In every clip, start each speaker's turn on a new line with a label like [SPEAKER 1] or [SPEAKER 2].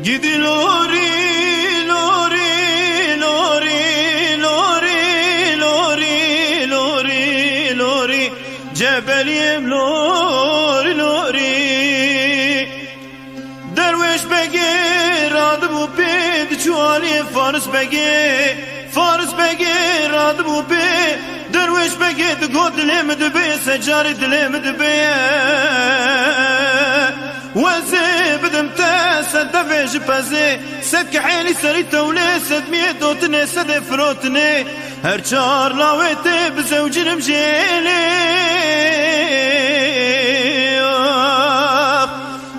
[SPEAKER 1] Gidi lori, lori, lori, lori, lori, lori, lori, Cebeliyim lori, lori. Derviş bege, radı bu be, Diçuali Faris bege, Faris bege, radı bu be, Derviş bege, Digo dilemedi be, Secari dilemedi be. وزي بدم سد فيج بازي سد كحيلي سري تولي سد ميدوتني سد فروتني هر شار لاويتي بزوجي مجيلي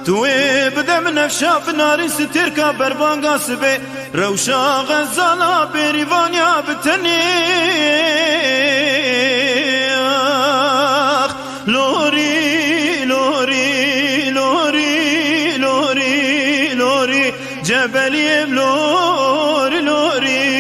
[SPEAKER 1] توي بدم نفشا في ناري ستيركا بربانغا سبي روشا غزالا بريفانيا بتني لوري جبليم لوري لوري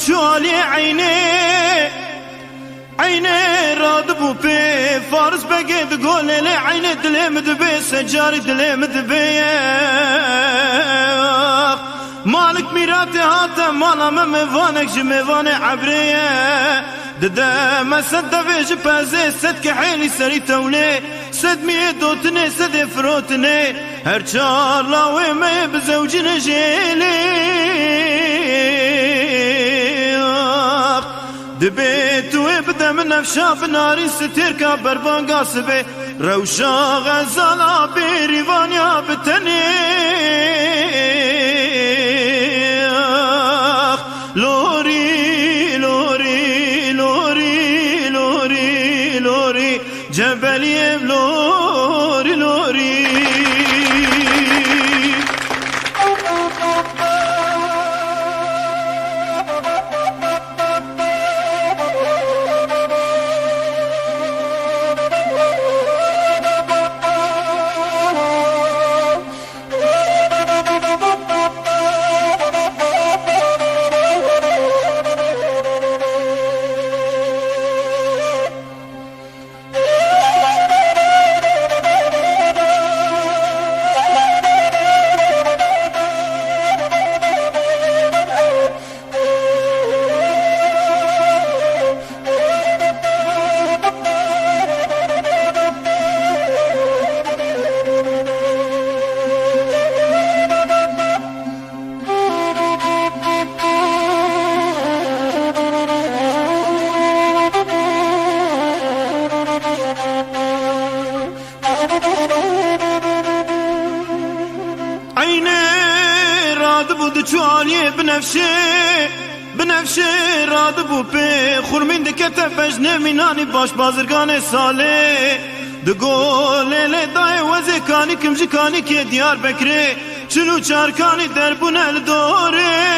[SPEAKER 1] شوالي عيني عيني رادبو بي فارس بقي تقول لي عيني دليم دبي سجاري دليم دبي مالك ميراتي هاتا مالا ممفانك جميفاني عبرية ددا ما سد فيج بازي سد كحيلي سري تولي سد ميدوتني سد فروتني هر شار لاوي ما بزوجي نجيلي دبيت ويبدا من نفشا في ناري ستيركا بربانغا سبي روشا غزالا بريفانيا بتني لوري لوري لوري لوري لوري جبليم لوري لوري چوالي بنفشي رادبو بي خورمين دكتا فجنه ميناني باش بازرگان سالي دقول لي داي وزي كاني كمجي كاني كي ديار بكري چلو چاركاني دربون الدوري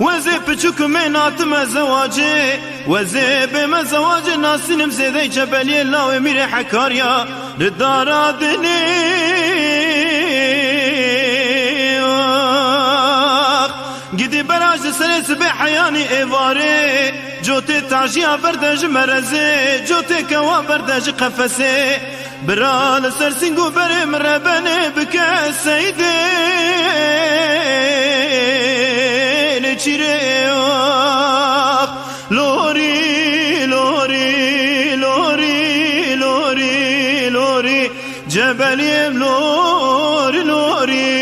[SPEAKER 1] وزي بچوك مينات مزواجي وزي بمزواجي ناسينم زيدي جبلي الله وميري حكاريا ردارا دني گدی براج سرس به حیانی ایواره جوتی تاجیا بردج مرزه جوتی کوا بردج قفسه برال سرسنگو برم ربنه بکه سیده نچیره لوری لوری لوری لوری لوری جبلیم لوری لوری